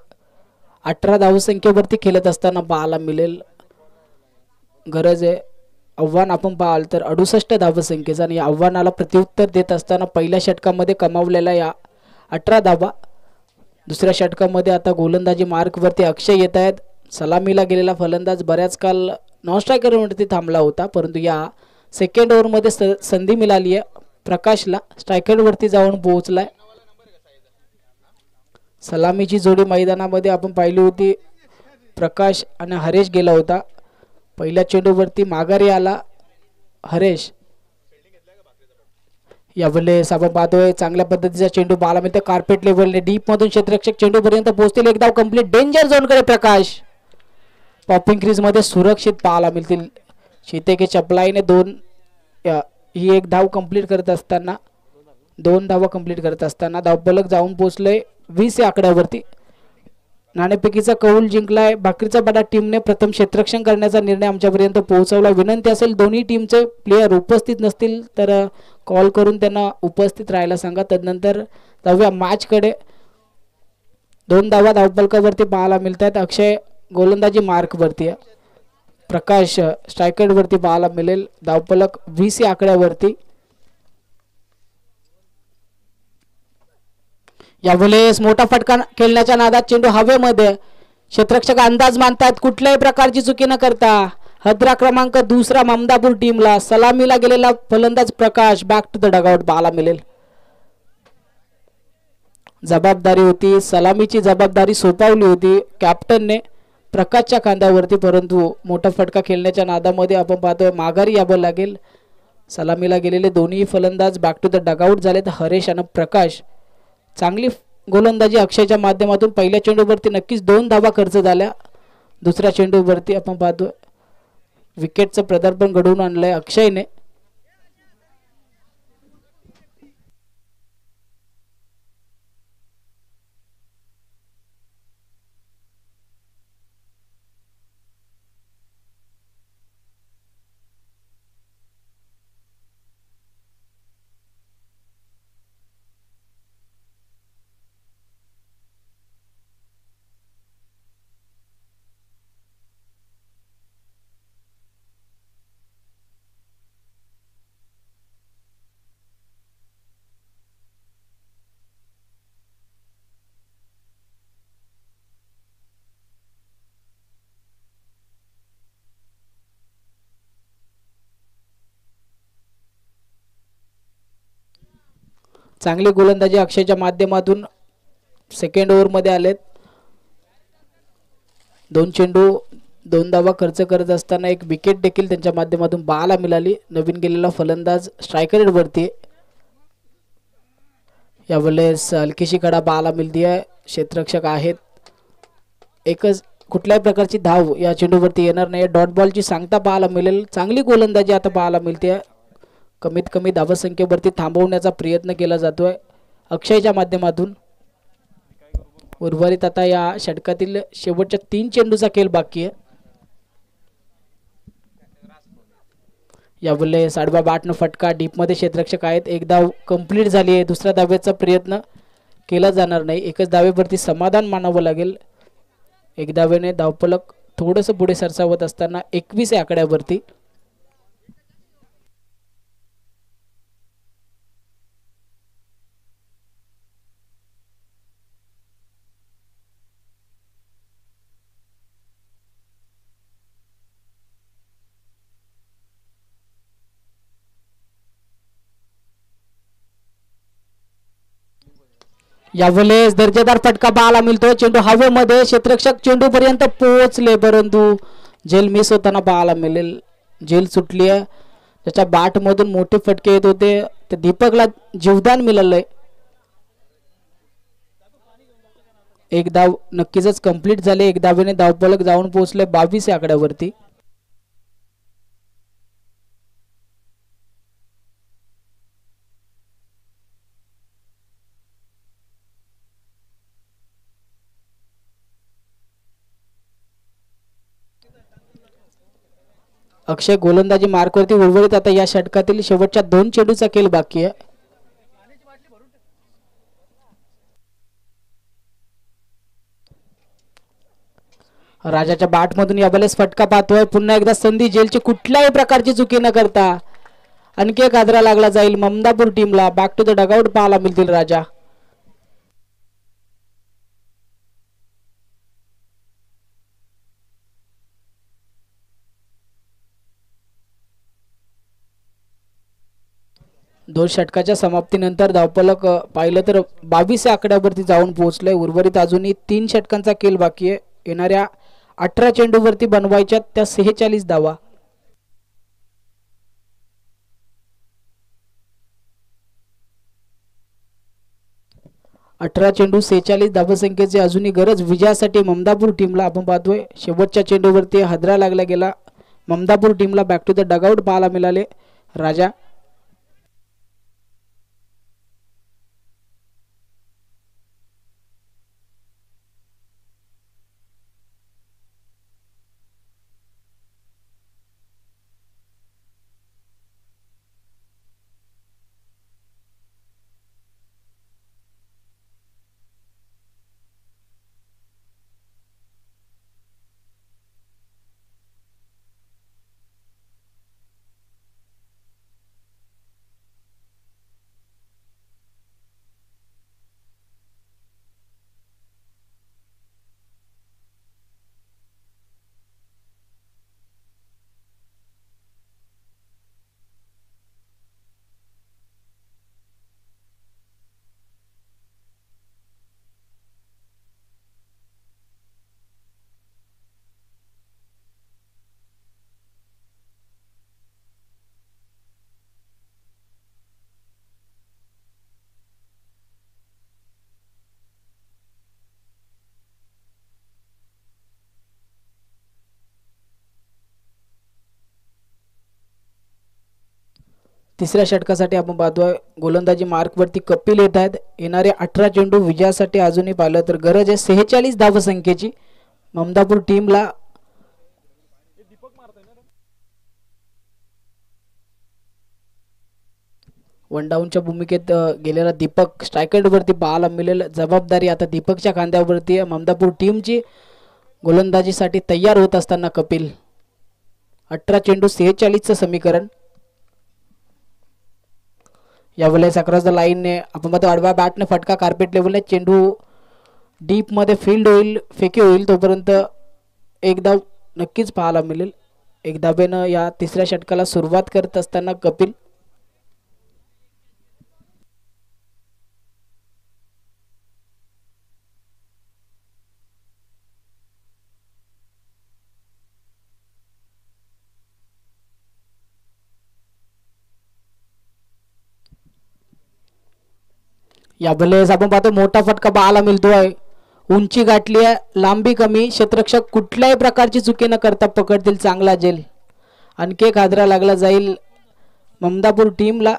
18 धावसंख्येवरती खेळत असताना पाहायला मिळेल. गरज आहे आव्हान आपण पाहाल तर 68 धावसंख्येचा. आणि या आव्हानाला प्रत्युत्तर देत असताना पहिल्या षटकामध्ये कमावलेल्या या 18 धावा. दुसऱ्या षटकामध्ये आता गोलंदाजी मार्कवरती अक्षय येत आहेत. सलामीला गेलेला फलंदाज बऱ्याच काळ नॉन स्ट्रायकरवरती थांबला होता. परंतु या सेकंड ओव्हरमध्ये संधी मिळाली आहे प्रकाशला. स्ट्रायकर वरती जाऊन पोहोचलाय. सलामीची जोडी मैदानामध्ये आपण पाहिली होती. प्रकाश आणि हरेश गेला होता. पहिल्या चेंडूवरती माघारी आला हरेश. यावेळेस आपण पाहतोय चांगल्या पद्धतीचा चेंडू पाहायला मिळतो. कार्पेट लेवलने डीप मधून क्षेत्ररक्षक चेंडू पर्यंत पोहोचतील. एक धाव कंप्लीट. डेंजर झोन कडे प्रकाश. पॉपिंग क्रीज मध्ये सुरक्षित पाहायला मिळतील. शितेके चपलाईने 2 ही एक धाव कंप्लीट करत असताना 2 धावा कंप्लीट करत असताना धावफलक जाऊन पोहोचले 20 या आकड्यावरती. नाणेफेकीचा कौल जिंकलाय भाकरीचा बडा टीमने. प्रथम क्षेत्ररक्षण करण्याचा निर्णय आमच्यापर्यंत पोहोचवला. विनंती असेल दोन्ही टीमचे प्लेयर उपस्थित नसतील तर कॉल करून त्यांना उपस्थित राहायला सांगा. तदनंतर जाऊया मॅचकडे. 2 धावा धावफलकावरती पाहायला मिळत आहेत. अक्षय गोलंदाजी मार्कवरती आहे. प्रकाश स्ट्रायकरवरती पाहायला मिळेल. धावफलक 20 या आकड्यावरती. यावेळेस मोठा फटका खेळण्याच्या नादात चेंडू हवेमध्ये. क्षेत्ररक्षक अंदाज मानतात कुठल्याही प्रकारची चुकी न करता. हद्रा क्रमांक 2 ममदापूर टीमला सलामीला गेलेला फलंदाज प्रकाश बॅक टू द डगआउट पाहायला मिळेल. जबाबदारी होती, सलामीची जबाबदारी सोपवली होती कॅप्टनने प्रकाशच्या खांद्यावरती, परंतु मोठा फटका खेळण्याच्या नादामध्ये आपण पाहतोय माघारी यावं लागेल. सलामीला गेलेले दोन्ही फलंदाज बॅक टू द डगआउट झालेत. हरेश आणि प्रकाश. चांगली गोलंदाजी अक्षयच्या माध्यमातून. पहिल्या चेंडूवरती नक्कीच 2 धावा खर्च झाल्या. दुसऱ्या चेंडूवरती आपण पाहतोय विकेटचं प्रदार्पण घडवून आणलंय अक्षयने. चांगली गोलंदाजी अक्षयच्या माध्यमातून सेकंड ओव्हरमध्ये आलेत. 2 चेंडू 2 धावा खर्च करत असताना एक विकेट देखील त्यांच्या माध्यमातून पाहायला मिळाली. नवीन गेलेला फलंदाज स्ट्रायकर वरती. यावेळेस हलकीशी कडा पाहायला मिळते आहे. क्षेत्ररक्षक आहेत. एकच कुठल्याही प्रकारची धाव या चेंडूवरती येणार नाही. डॉट बॉलची सांगता पाहायला मिळेल. चांगली गोलंदाजी आता पाहायला मिळते. कमीत कमी धावसंख्येवरती थांबवण्याचा प्रयत्न केला जातोय अक्षयच्या माध्यमातून. उर्वरित आता या षटकातील शेवटच्या 3 चेंडूचा खेळ बाकी आहे. यावेळेस आडवा बॅटनं फटका डीपमध्ये क्षेत्ररक्षक आहेत. एक धाव कंप्लीट झाली आहे. दुसऱ्या धावेचा प्रयत्न केला जाणार नाही. एकच धावेवरती समाधान मानावं लागेल. एक धावेने धावफलक थोडंसं पुढे सरसावत असताना 21 या आकड्यावरती. यावेळेस दर्जेदार फटका पाहायला मिळतो. चेंडू हवेमध्ये. क्षेत्ररक्षक चेंडू पर्यंत पोहोचले परंतु झेल मिस होताना पाहायला मिळेल. झेल सुटली आहे. त्याच्या बॅट मधून मोठे फटके येत होते. ते दीपकला जीवदान मिळालंय. एक धाव नक्कीच कंप्लीट झाले. एक धावेने धावफलक जाऊन पोहोचले 22 या आकड्यावरती. अक्षय गोलंदाजी मार्कवरती. उर्वरित आता या षटकातील शेवटच्या 2 चेंडूचा खेळ बाकी आहे. राजाच्या बॅट मधून यावेळेस फटका पाहतोय. पुन्हा एकदा संधी. जेलची कुठल्याही प्रकारची चुकी न करता आणखी एक हादरा लागला जाईल ममदापूर टीमला. बॅक टू द डगआउट पाहायला मिळतील राजा. दोन षटकाच्या समाप्तीनंतर धावफलक पाहिलं तर 22 या आकड्यावरती जाऊन पोहोचले. उर्वरित अजूनही 3 षटकांचा खेळ बाकी आहे. येणाऱ्या 18 चेंडूवरती बनवायच्या त्या 46 धावा. अठरा चेंडू 46 धावसंख्येची अजूनही गरज विजयासाठी ममदापूर टीमला. आपण पाहतोय शेवटच्या चेंडूवरती हादरा लागला गेला ममदापूर टीमला. बॅक टू द डगआउट पाहायला मिळाले राजा. तिसऱ्या षटकासाठी आपण पाहतोय गोलंदाजी मार्कवरती कपिल येत आहेत. येणारे 18 चेंडू विजयासाठी अजूनही पाहिलं तर गरज आहे 46 धावसंख्येची ममदापूर टीमला. वन डाऊनच्या भूमिकेत गेलेला दीपक स्ट्रायकर वरती पाहायला मिळेल. जबाबदारी आता दीपकच्या खांद्यावरती आहे. ममदापूर टीमची गोलंदाजीसाठी तयार होत असताना कपिल. 18 चेंडू 46चं समीकरण. यावेळेस अक्रॉस द लाईनने आपण पाहतो आडव्या बॅटने फटका कार्पेट लेवलने चेंडू डीप मध्ये फील्ड होईल फेके होईल तोपर्यंत एक धाव नक्कीच पाहायला मिळेल. एक धावेनं या तिसऱ्या षटकाला सुरुवात करत असताना कपिल. यावेळेस आपण पाहतो मोठा फटका पाहायला मिळतोय. उंची गाठली आहे, लांबी कमी, क्षेत्ररक्षक कुठल्याही प्रकारची चुकी न करता पकडतील चांगला झेल. आणखी एक हादरा लागला जाईल ममदापूर टीमला.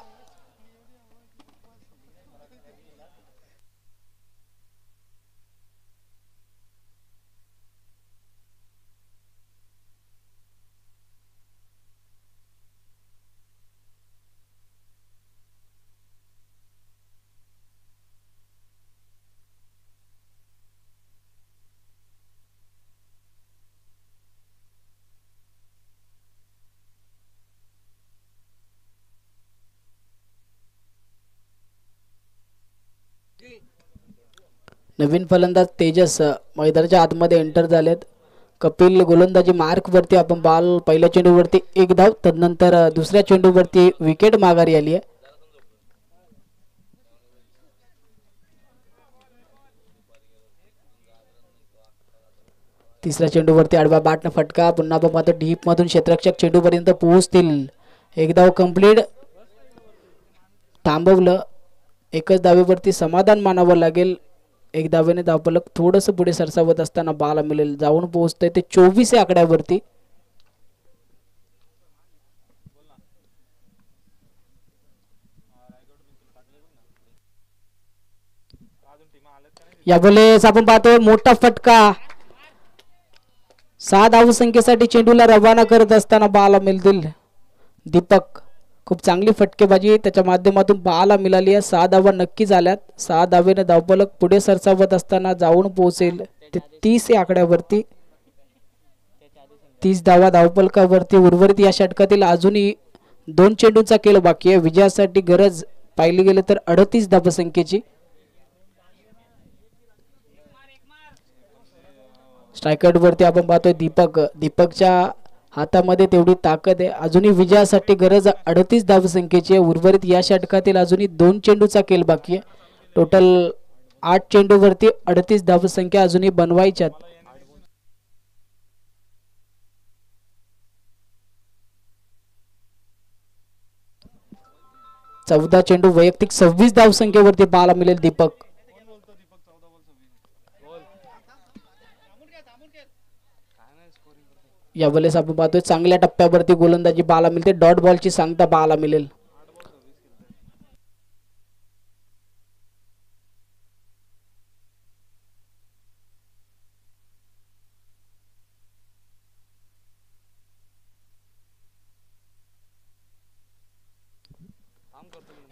नवीन फलंदाज तेजस मैदानाच्या आतमध्ये एंटर झालेत. कपिल गोलंदाजी मार्क वरती आपण बॉल पहिल्या चेंडूवरती एक धाव तदनंतर दुसऱ्या चेंडूवरती विकेट माघारी आली आहे. तिसऱ्या चेंडूवरती आडव्या बॅटने फटका पुन्हा आपण पाहतो डीप मधून क्षेत्ररक्षक चेंडूपर्यंत पोहोचतील. एक धाव कंप्लीट. थांबवलं. एकच धावेवरती समाधान मानावं लागेल. एक धावेने धावफलक थोडस पुढे सरसावत असताना बाला मिळेल जाऊन पोहोचतंय ते 24 आकड्यावरती. यावेळेस आपण पाहतोय मोठा फटका 6 धावसंख्येसाठी चेंडूला रवाना करत असताना बाला मिळतील. दीपक खूप चांगली फटकेबाजी त्याच्या माध्यमातून बाला मिळाली आहे. 6 धावा नक्की झाल्यात. 6 धावेने धावफलक पुढे सरसावत असताना जाऊन पोहोचेल ते 30 आकड्यावरती. 30 धावा धावफलकावरती. उर्वरित या षटकातील अजूनही 2 चेंडूंचा खेळ बाकी आहे. विजयासाठी गरज पाहिली गेले तर 38 धावसंख्येची. स्ट्रायकर वरती आपण पाहतोय दीपकच्या हातामध्ये तेवढी ताकद आहे. अजूनही विजयासाठी गरज 38 धावसंख्येची आहे. उर्वरित या षटकातील अजूनही 2 चेंडूचा खेळ बाकी आहे. टोटल 8 चेंडूवरती 38 धावसंख्या अजूनही बनवायच्यात. चौदा चेंडू वैयक्तिक 26 धावसंख्येवरती पाहायला मिळेल दीपक. यावेळेस आपण पाहतोय चांगल्या टप्प्यावरती गोलंदाजी पाहायला मिळते. डॉट बॉलची सांगता पाहायला मिळेल.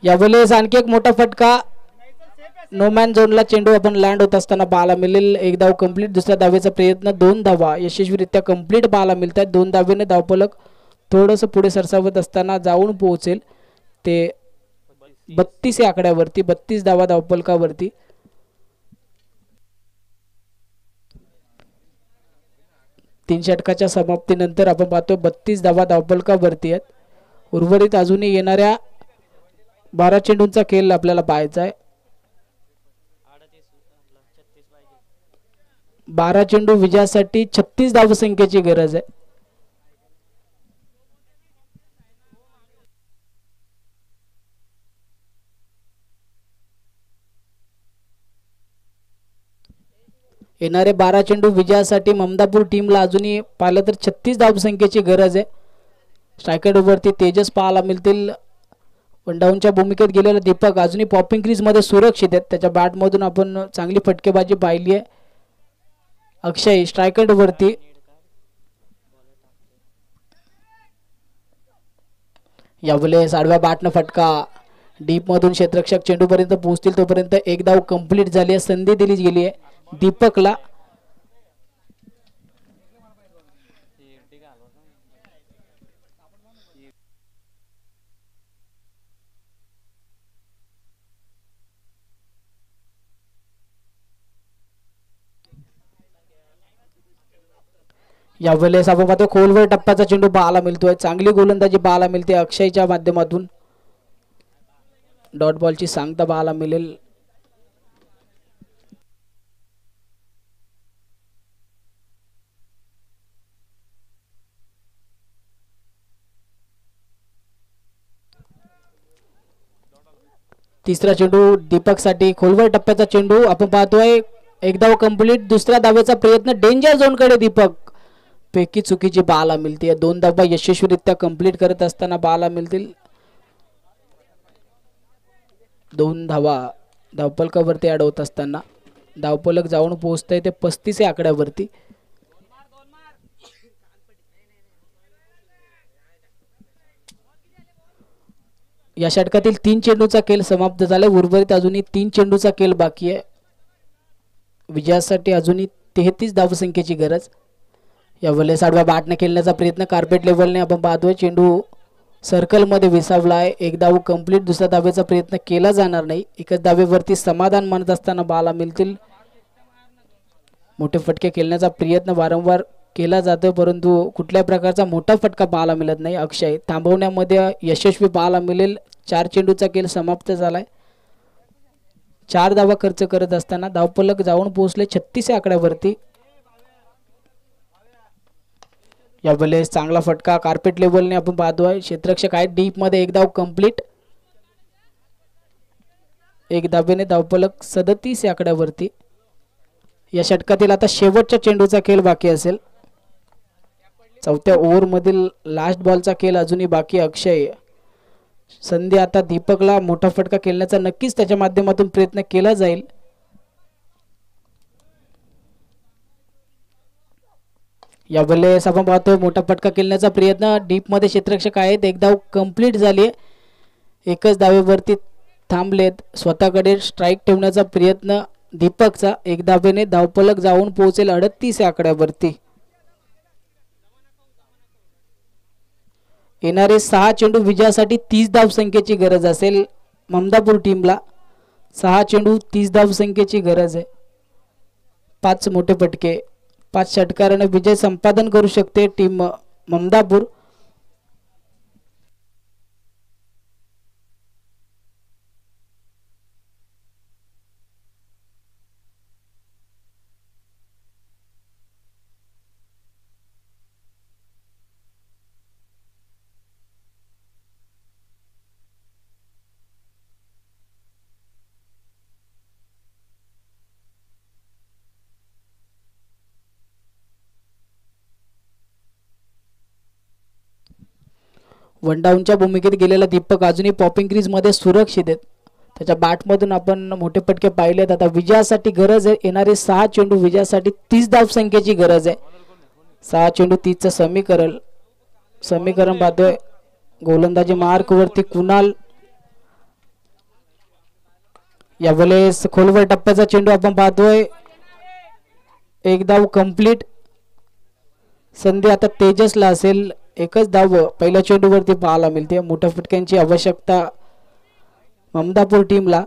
यावेळेस आणखी एक मोठा फटका नोमॅन झोनला चेंडू आपण लँड होत असताना पाहायला मिळेल. एक धाव कंप्लीट. दुसऱ्या धावेचा प्रयत्न. 2 धावा यशस्वीरित्या कंप्लीट पाहायला मिळतात. 2 धावेने धावफलक थोडंसं पुढे सरसावत असताना जाऊन पोहोचेल ते 32 आकड्यावरती. 32 धावा धावफलकावरती. तीन षटकाच्या समाप्तीनंतर आपण पाहतोय 32 धावा धावफलकावरती आहेत. उर्वरित अजूनही येणाऱ्या 12 चेंडूंचा खेळ आपल्याला पाहायचा आहे. 12 चेंडू विजयासाठी 36 धावसंख्येची गरज आहे. येणारे 12 चेंडू विजयासाठी ममदापूर टीमला अजूनही पाहिलं तर 36 धावसंख्येची गरज आहे. स्ट्रायकर वरती तेजस पाहायला मिळतील. वन डाऊनच्या भूमिकेत गेलेला दीपक अजूनही पॉपिंग क्रीज मध्ये सुरक्षित आहेत. त्याच्या बॅट मधून आपण चांगली फटकेबाजी पाहिली आहे. अक्षय स्ट्रायकर वरती, यावेळेस आडव्या बॅटनं फटका, डीप मधून क्षेत्ररक्षक चेंडूपर्यंत पोहोचतील तोपर्यंत एक धाव कंप्लीट झाली आहे. संधी दिली गेली आहे दीपकला. यावेळेस आपण पाहतो खोलवर टप्प्याचा चेंडू पाहायला मिळतोय. चांगली गोलंदाजी पाहायला मिळते अक्षयच्या माध्यमातून. डॉट बॉलची सांगता पाहायला मिळेल. तिसरा चेंडू दीपक साठी, खोलवर टप्प्याचा चेंडू आपण पाहतोय. एक धाव कंप्लीट. दुसऱ्या धावेचा प्रयत्न डेंजर झोन कडे दीपक, पैकी चुकीची पाहायला मिळते. 2 धावा यशस्वीरित्या कंप्लीट करत असताना पाहायला मिळतील. 2 धावा धावफलकावरती ऍड होत असताना धावफलक जाऊन पोहोचतंय ते 35 आकड्यावरती. या षटकातील 3 चेंडूचा खेळ समाप्त झाला. उर्वरित अजूनही 3 चेंडूचा खेळ बाकी आहे. विजयासाठी अजूनही 33 धावसंख्येची गरज. यावेळेस आडव्या बॅटने खेळण्याचा प्रयत्न कार्पेट लेवलने आपण पाहतोय. चेंडू सर्कल मध्ये विसावला आहे. एक धाव कंप्लीट. दुसऱ्या धावेचा प्रयत्न केला जाणार नाही. एकच धावेवरती समाधान मानत असताना पाहायला मिळतील. मोठे फटके खेळण्याचा प्रयत्न वारंवार केला जातो परंतु कुठल्या प्रकारचा मोठा फटका पाहायला मिळत नाही. अक्षय थांबवण्यामध्ये यशस्वी पाहायला मिळेल. 4 चेंडूचा खेळ समाप्त झालाय. 4 धावा खर्च करत असताना धावफलक जाऊन पोहोचले 36 आकड्यावरती. यावेळेस चांगला फटका कार्पेट लेवलने आपण पाहतोय. क्षेत्ररक्षक आहे डीप मध्ये. एक धाव कंप्लीट. एक धावेने धावफलक 37 आकड्यावरती. या षटकातील आता शेवटच्या चेंडूचा खेळ बाकी असेल. चौथ्या ओव्हर मधील लास्ट बॉलचा खेळ अजूनही बाकी. अक्षय संधी आता दीपकला मोठा फटका खेळण्याचा नक्कीच त्याच्या माध्यमातून प्रयत्न केला जाईल. यावेळेस आपण पाहतोय मोठा फटका खेळण्याचा प्रयत्न डीप मध्ये क्षेत्ररक्षक आहेत. एक धाव कंप्लीट झाली. एकच धावेवरती थांबलेत. स्वतःकडे स्ट्राईक ठेवण्याचा प्रयत्न दीपकचा. एक धावेने धावफलक जाऊन पोहोचेल 38 आकड्यावरती. येणारे 6 चेंडू विजयासाठी 30 धावसंख्येची गरज असेल ममदापूर टीमला. 6 चेंडू 30 धावसंख्येची गरज आहे. 5 मोठे फटके 5 षटकाराने विजय संपादन करू शकते टीम ममदापूर. वन डाऊनच्या भूमिकेत गेलेला दीपक अजूनही पॉपिंग क्रीज मध्ये सुरक्षित आहेत. त्याच्या बॅटमधून आपण मोठे फटके पाहिलेत. आता विजयासाठी गरज आहे. येणारे 6 चेंडू विजयासाठी 30 धावसंख्येची गरज आहे. 6 चेंडू 30चं समीकरण पाहतोय. गोलंदाजी मार्क वरती कुणाल. यावेळेस खोलवर टप्प्याचा चेंडू आपण पाहतोय. एक धाव कंप्लीट. संधी आता तेजसला असेल. एकच धाव पहिल्या चेंडूवरती पाहायला मिळते. मोठ्या फटक्यांची आवश्यकता ममदापूर टीमला.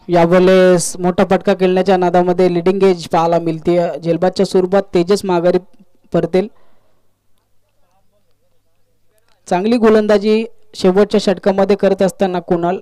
यावेळेस मोठा फटका खेळण्याच्या नादामध्ये लिडिंग एज पाहायला मिळते. झेलबादच्या स्वरूपात तेजस माघारी परतेल. चांगली गोलंदाजी शेवटच्या षटकामध्ये करत असताना कुणाल.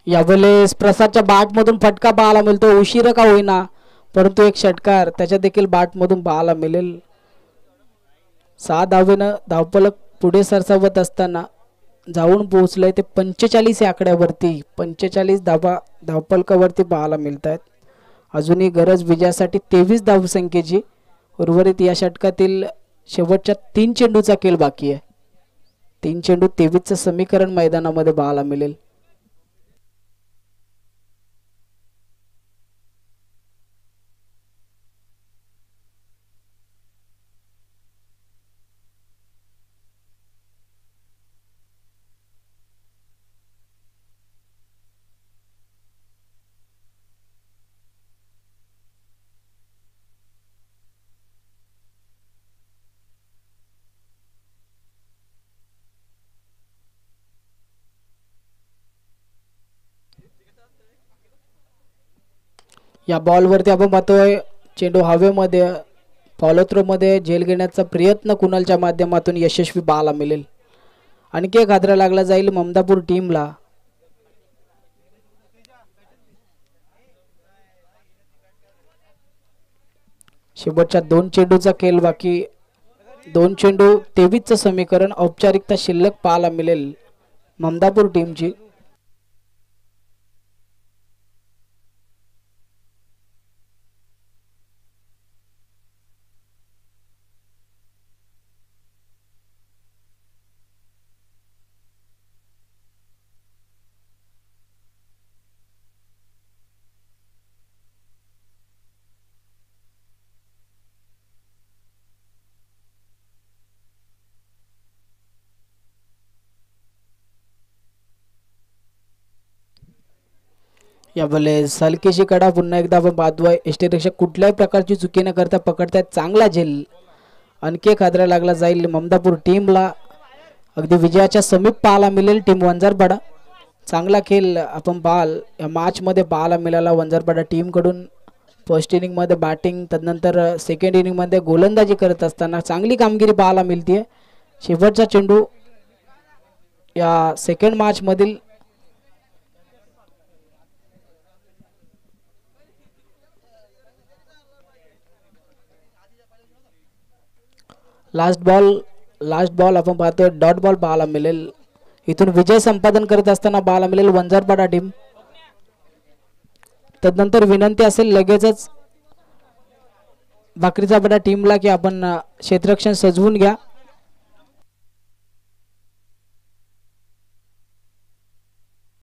यावेळेस प्रसादच्या बॅट मधून फटका पाहायला मिळतो, उशीर का होईना परंतु एक षटकार त्याच्यात देखील बॅट मधून पाहायला मिळेल. 6 धावेनं धावफलक पुढे सरसावत असताना जाऊन पोहोचलंय ते 45 या आकड्यावरती. 45 धावा धावफलकावरती पाहायला मिळत आहेत. अजूनही गरज विजयासाठी 23 धावसंख्येची. उर्वरित या षटकातील शेवटच्या 3 चेंडूचा खेळ बाकी आहे. 3 चेंडू 23चं समीकरण मैदानामध्ये पाहायला मिळेल. या बॉलवरती आपण पाहतोय चेंडू हवेमध्ये फॉलो थ्रो मध्ये झेल घेण्याचा प्रयत्न कुणालच्या माध्यमातून यशस्वी पाहायला मिळेल. आणखी एक हादरा लागला जाईल ममदापूर टीमला. शेवटच्या 2 चेंडूचा खेळ बाकी. 2 चेंडू 23चं समीकरण औपचारिकता शिल्लक पाहायला मिळेल ममदापूर टीमची. यावेळेस हलकीशी कडा पुन्हा एकदा आपण पाहतोय. यष्टीरक्षक कुठल्याही प्रकारची चुकी न करता पकडतायत. चांगला झेल. आणखी एक हादरा लागला जाईल ममदापूर टीमला. अगदी विजयाच्या समीप पाहायला मिळेल टीम वंजारपाडा. चांगला खेळ आपण पाहाल या मॅच मध्ये पाहायला मिळाला वंजारपाडा टीम कडून. फर्स्ट इनिंग मध्ये बॅटिंग त्यानंतर सेकंड इनिंग मध्ये गोलंदाजी करत असताना चांगली कामगिरी पाहायला मिळते. शेवटचा चेंडू या सेकंड मॅच मधील लास्ट बॉल आपण पाहतोय डॉट बॉल पाहायला मिळेल. इथून विजय संपादन करत असताना पाहायला मिळेल वंजारपाडा टीम. तदनंतर विनंती असेल लगेचच भाकरीचा बडा टीमला की आपण क्षेत्ररक्षण सजवून घ्या.